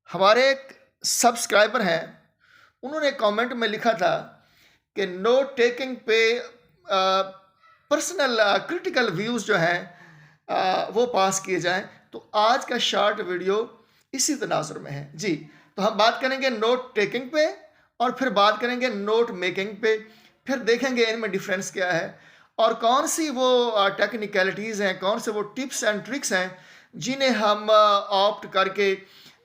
हमारे एक सब्सक्राइबर हैं, उन्होंने कमेंट में लिखा था कि नोट टेकिंग पे पर्सनल क्रिटिकल व्यूज़ जो हैं वो पास किए जाएं। तो आज का शॉर्ट वीडियो इसी तनाजुर में है जी। तो हम बात करेंगे नोट टेकिंग पे और फिर बात करेंगे नोट मेकिंग पे, फिर देखेंगे इनमें डिफरेंस क्या है और कौन सी वो टेक्निकलिटीज़ हैं, कौन से वो टिप्स एंड ट्रिक्स हैं जिन्हें हम ऑप्ट करके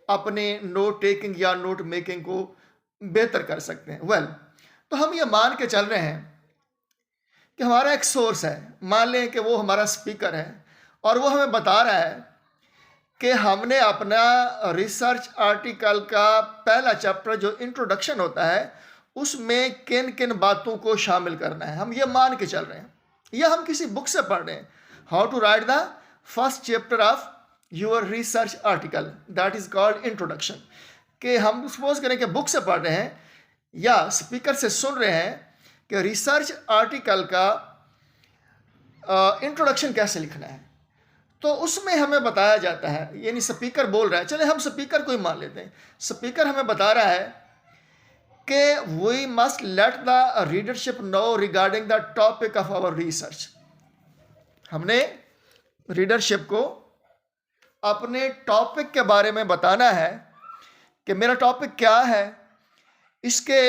अपने नोट टेकिंग या नोट मेकिंग को बेहतर कर सकते हैं। तो हम ये मान के चल रहे हैं कि हमारा एक सोर्स है, मान लें कि वो हमारा स्पीकर है और वो हमें बता रहा है कि हमने अपना रिसर्च आर्टिकल का पहला चैप्टर जो इंट्रोडक्शन होता है उसमें किन किन बातों को शामिल करना है। हम ये मान के चल रहे हैं या हम किसी बुक से पढ़ रहे हैं, how to write the first chapter of your research article, that is called introduction. कि हम सपोज करें कि बुक से पढ़ रहे हैं या स्पीकर से सुन रहे हैं कि रिसर्च आर्टिकल का इंट्रोडक्शन कैसे लिखना है, तो उसमें हमें बताया जाता है, यानी स्पीकर बोल रहा है, चले हम स्पीकर को ही मान लेते हैं। स्पीकर हमें बता रहा है कि we must let the readership know regarding the topic of our research. हमने रीडरशिप को अपने टॉपिक के बारे में बताना है कि मेरा टॉपिक क्या है, इसके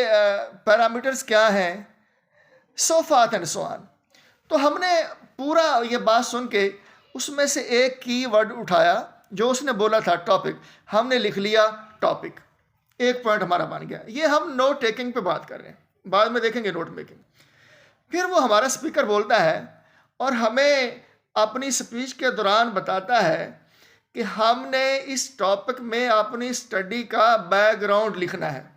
पैरामीटर्स क्या हैं, सो फॉर्थ एंड सो ऑन। तो हमने पूरा ये बात सुन के उसमें से एक की वर्ड उठाया जो उसने बोला था टॉपिक, हमने लिख लिया टॉपिक, एक पॉइंट हमारा बन गया। ये हम नोट टेकिंग पे बात कर रहे हैं, बाद में देखेंगे नोट मेकिंग। फिर वो हमारा स्पीकर बोलता है और हमें अपनी स्पीच के दौरान बताता है कि हमने इस टॉपिक में अपनी स्टडी का बैकग्राउंड लिखना है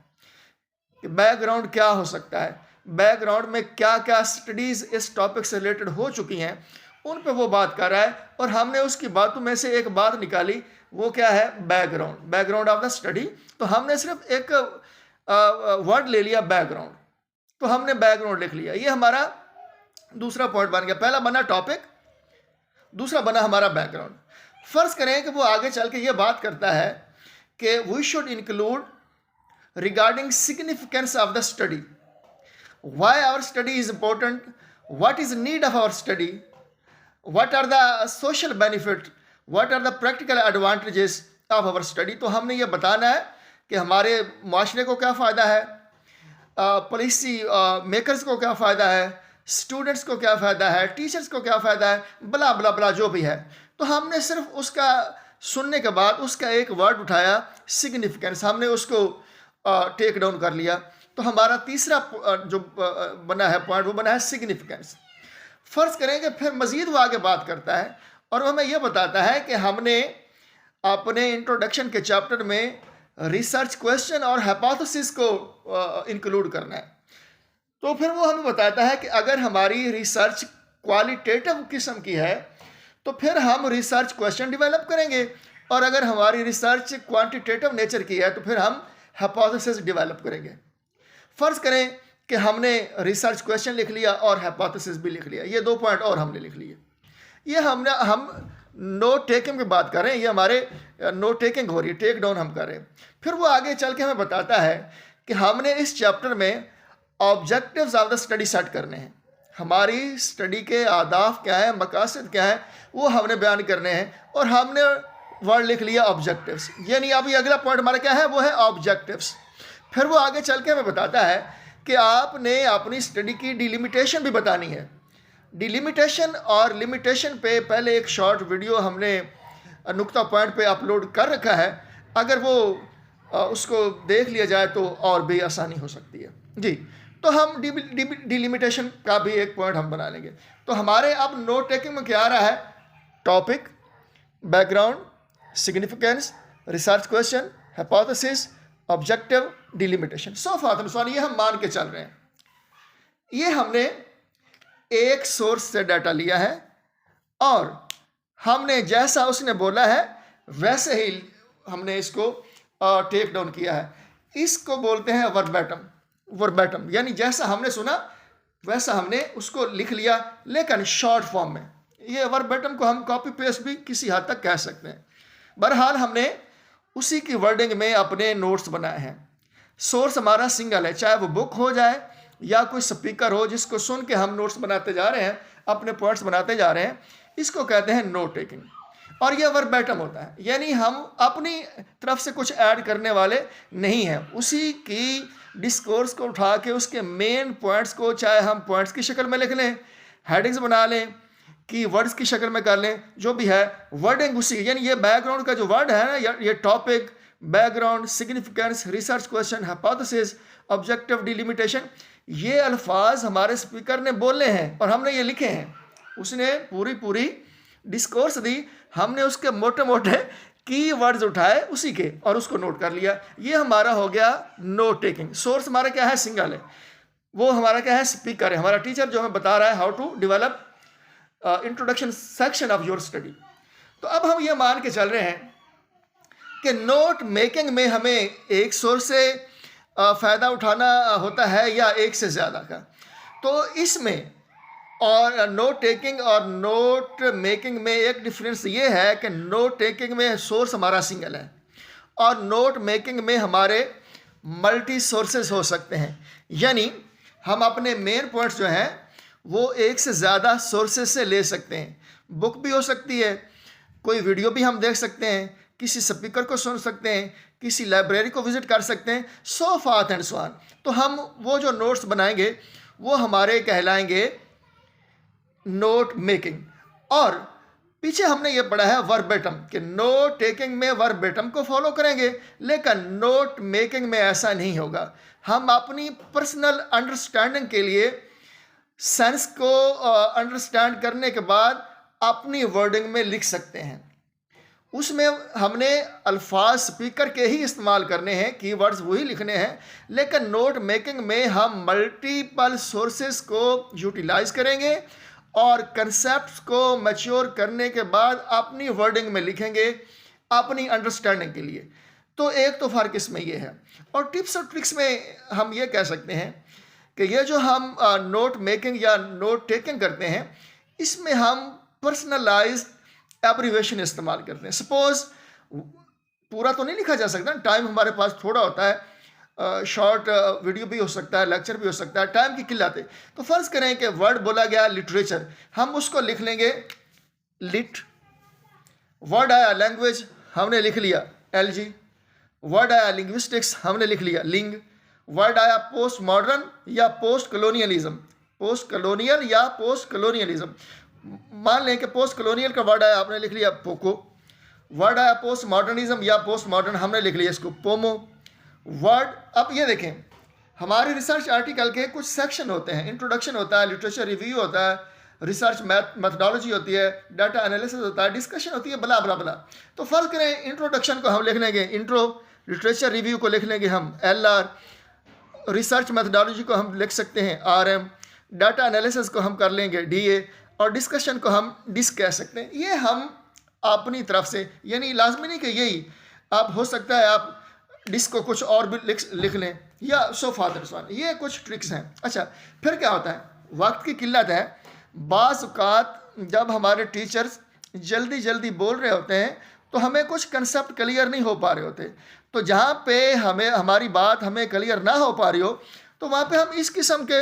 कि बैकग्राउंड क्या हो सकता है, बैकग्राउंड में क्या क्या स्टडीज़ इस टॉपिक से रिलेटेड हो चुकी हैं, उन पे वो बात कर रहा है। और हमने उसकी बातों में से एक बात निकाली, वो क्या है, background, background of the study. तो हमने सिर्फ एक वर्ड ले लिया बैकग्राउंड, तो हमने बैकग्राउंड लिख लिया। ये हमारा दूसरा पॉइंट बन गया। पहला बना टॉपिक, दूसरा बना हमारा बैकग्राउंड। फर्ज करें कि वो आगे चल के ये बात करता है कि we should include regarding significance of the study, why our study is important, what is need of our study, what are the social benefit, what are the practical advantages of our study। तो हमने ये बताना है कि हमारे माशरे को क्या फ़ायदा है, पॉलिसी मेकर्स को क्या फ़ायदा है, स्टूडेंट्स को क्या फ़ायदा है, टीचर्स को क्या फ़ायदा है, बला बला बला जो भी है। तो हमने सिर्फ उसका सुनने के बाद उसका एक वर्ड उठाया, सिग्निफिकेंस, हमने उसको टेक डाउन कर लिया। तो हमारा तीसरा जो बना है पॉइंट, वो बना है सिग्निफिकेंस। फर्ज करेंगे फिर मज़ीद वो आगे बात करता है और वो हमें यह बताता है कि हमने अपने इंट्रोडक्शन के चैप्टर में रिसर्च क्वेश्चन और हाइपोथेसिस को इंक्लूड करना है। तो फिर वो हमें बताता है कि अगर हमारी रिसर्च क्वालिटेटिव किस्म की है तो फिर हम रिसर्च क्वेश्चन डेवलप करेंगे, और अगर हमारी रिसर्च क्वांटिटेटिव नेचर की है तो फिर हम हाइपोथेसिस डेवलप करेंगे। फ़र्ज़ करें कि हमने रिसर्च क्वेश्चन लिख लिया और हाइपोथेसिस भी लिख लिया, ये दो पॉइंट और हमने लिख लिए। ये हम नोट टेकिंग की बात कर रहे हैं, ये हमारे नोट टेकिंग हो रही है, टेक डाउन हम कर रहे हैं। फिर वो आगे चल के हमें बताता है कि हमने इस चैप्टर में objectives of the study set करने हैं, हमारी स्टडी के आदाफ क्या है, मकासद क्या है, वो हमने बयान करने हैं। और हमने वर्ड लिख लिया ऑब्जेक्टिव्स, यानी अभी अगला पॉइंट हमारा क्या है, वो है ऑब्जेक्टिव्स। फिर वो आगे चल के हमें बताता है कि आपने अपनी स्टडी की डिलिमिटेशन भी बतानी है। डिलिमिटेशन और लिमिटेशन पे पहले एक शॉर्ट वीडियो हमने नुक्ता पॉइंट पे अपलोड कर रखा है, अगर वो उसको देख लिया जाए तो और भी आसानी हो सकती है जी। तो हम डिलिमिटेशन का भी एक पॉइंट हम बना लेंगे। तो हमारे अब नोट टेकिंग में क्या आ रहा है, topic, background, significance, research question, hypothesis, objective, delimitation, so forth and so on. ये हम मान के चल रहे हैं। ये हमने एक सोर्स से डाटा लिया है और हमने जैसा उसने बोला है वैसे ही हमने इसको टेक डाउन किया है। इसको बोलते हैं वर्बैटम, वर्बैटम यानी जैसा हमने सुना वैसा हमने उसको लिख लिया, लेकिन शॉर्ट फॉर्म में। ये वर्बैटम को हम कॉपी पेस्ट भी किसी हद तक कह सकते हैं। बहरहाल हमने उसी की वर्डिंग में अपने नोट्स बनाए हैं। सोर्स हमारा सिंगल है, चाहे वो बुक हो जाए या कोई स्पीकर हो जिसको सुन के हम नोट्स बनाते जा रहे हैं, अपने पॉइंट्स बनाते जा रहे हैं, इसको कहते हैं नोट टेकिंग। और यह वर्बैटम होता है, यानी हम अपनी तरफ से कुछ ऐड करने वाले नहीं हैं। उसी की डिस्कोर्स को उठा के उसके मेन पॉइंट्स को चाहे हम पॉइंट्स की शक्ल में लिख लें, हेडिंग्स बना लें, की वर्ड्स की शक्ल में कर लें, जो भी है वर्डिंग उसी, यानी ये बैकग्राउंड का जो वर्ड है ना, ये topic, background, significance, research question, hypothesis, objective, delimitation, ये अल्फाज हमारे स्पीकर ने बोले हैं और हमने ये लिखे हैं। उसने पूरी डिस्कोर्स दी, हमने उसके मोटे मोटे की वर्ड्स उठाए उसी के और उसको नोट कर लिया। ये हमारा हो गया नोट टेकिंग। सोर्स हमारा क्या है? सिंगल है। वो हमारा क्या है? स्पीकर है, हमारा टीचर जो हमें बता रहा है how to develop introduction section of your study. तो अब हम ये मान के चल रहे हैं कि नोट मेकिंग में हमें एक सोर्स से फ़ायदा उठाना होता है या एक से ज़्यादा का। तो इसमें और नोट टेकिंग और नोट मेकिंग में एक डिफरेंस ये है कि नोट टेकिंग में सोर्स हमारा सिंगल है और नोट मेकिंग में हमारे मल्टी सोर्सेज हो सकते हैं, यानी हम अपने मेन पॉइंट्स जो हैं वो एक से ज़्यादा सोर्सेज से ले सकते हैं। बुक भी हो सकती है, कोई वीडियो भी हम देख सकते हैं, किसी स्पीकर को सुन सकते हैं, किसी लाइब्रेरी को विज़िट कर सकते हैं, सो फाथ एंड सो ऑन। तो हम वो जो नोट्स बनाएंगे वो हमारे कहलाएंगे नोट मेकिंग। और पीछे हमने ये पढ़ा है वर्बेटम कि नोट टेकिंग में वर्बेटम को फॉलो करेंगे, लेकिन नोट मेकिंग में ऐसा नहीं होगा। हम अपनी पर्सनल अंडरस्टैंडिंग के लिए सेंस को अंडरस्टैंड करने के बाद अपनी वर्डिंग में लिख सकते हैं। उसमें हमने अल्फाज स्पीकर के ही इस्तेमाल करने हैं, कीवर्ड्स वही लिखने हैं, लेकिन नोट मेकिंग में हम मल्टीपल सोर्सेस को यूटिलाइज करेंगे और कंसेप्ट्स को मैच्योर करने के बाद अपनी वर्डिंग में लिखेंगे अपनी अंडरस्टैंडिंग के लिए। तो एक तो फ़र्क इसमें ये है। और टिप्स और ट्रिक्स में हम ये कह सकते हैं कि ये जो हम नोट मेकिंग या नोट टेकिंग करते हैं, इसमें हम पर्सनलाइज्ड एब्रीवेशन इस्तेमाल करते हैं। सपोज पूरा तो नहीं लिखा जा सकता, टाइम हमारे पास थोड़ा होता है, शॉर्ट वीडियो भी हो सकता है, लेक्चर भी हो सकता है, टाइम की किल्लत है। तो फ़र्ज़ करें कि वर्ड बोला गया लिटरेचर, हम उसको लिख लेंगे लिट। वर्ड आया लैंग्वेज, हमने लिख लिया LG। वर्ड आया लिंग्विस्टिक्स, हमने लिख लिया लिंग। वर्ड आया पोस्ट मॉडर्न या पोस्ट कलोनियलिज्म, पोस्ट कलोनियल या पोस्ट कलोनियलिज्म, मान लें कि पोस्ट कलोनियल का वर्ड आया, आपने लिख लिया पोको। वर्ड आया पोस्ट मॉडर्निज्म या पोस्ट मॉडर्न, हमने लिख लिया इसको पोमो। वर्ड, अब ये देखें, हमारे रिसर्च आर्टिकल के कुछ सेक्शन होते हैं, इंट्रोडक्शन होता है, लिटरेचर रिव्यू होता है, रिसर्च मेथडोलॉजी होती है, डाटा एनालिसिस होता है, डिस्कशन होती है, बला बला बला। तो फ़र्ज़ करें इंट्रोडक्शन को हम लिख लेंगे इंट्रो, लिटरेचर रिव्यू को लिख लेंगे हम LR, रिसर्च मेथडोलॉजी को हम लिख सकते हैं RM, डाटा एनालिसिस को हम कर लेंगे DA और डिस्कशन को हम डिस कह सकते हैं। ये हम अपनी तरफ से, यानी लाजमी नहीं कि यही, आप हो सकता है आप डिस को कुछ और भी लिख लें या सो फादर सो। ये कुछ ट्रिक्स हैं। अच्छा, फिर क्या होता है, वक्त की किल्लत है, बाज़ औक़ात जब हमारे टीचर्स जल्दी बोल रहे होते हैं तो हमें कुछ कंसेप्ट क्लियर नहीं हो पा रहे होते। तो जहाँ पे हमें हमारी बात हमें क्लियर ना हो पा रही हो तो वहाँ पे हम इस किस्म के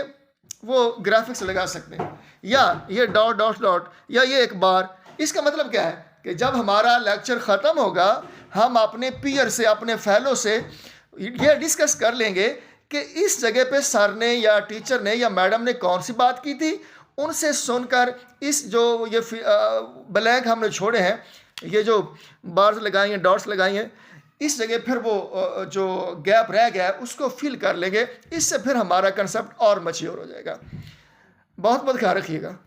वो ग्राफिक्स लगा सकते हैं, या ये डॉट डॉट डॉट या ये एक बार। इसका मतलब क्या है कि जब हमारा लेक्चर ख़त्म होगा हम अपने पीयर से, अपने फेलो से ये डिस्कस कर लेंगे कि इस जगह पे सर ने या टीचर ने या मैडम ने कौन सी बात की थी। उनसे सुनकर इस जो ये ब्लैंक हमने छोड़े हैं, ये जो बार्स लगाई हैं, डॉट्स लगाई हैं, इस जगह फिर वो जो गैप रह गया है उसको फिल कर लेंगे। इससे फिर हमारा कंसेप्ट और मैच्योर हो जाएगा। बहुत बहुत ख्याल रखिएगा।